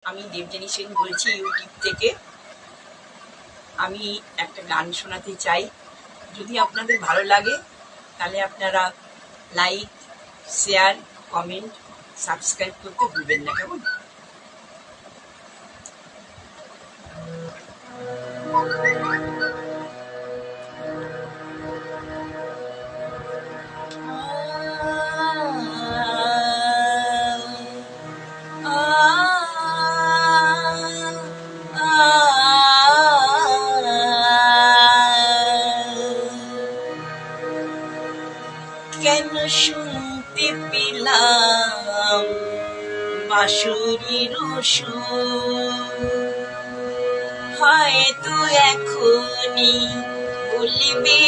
আমি দেবযানী সেন বলছি ইউটিউব থেকে। আমি একটা গান শোনাতে চাই। যদি আপনাদের ভালো লাগে তাহলে আপনারা লাইক, শেয়ার, কমেন্ট, সাবস্ক্রাইব করতে ভুলবেন না, কেমন? কেন শুনতে পেলাম বাঁশরীর সুর, হয়তো এখনই বলবে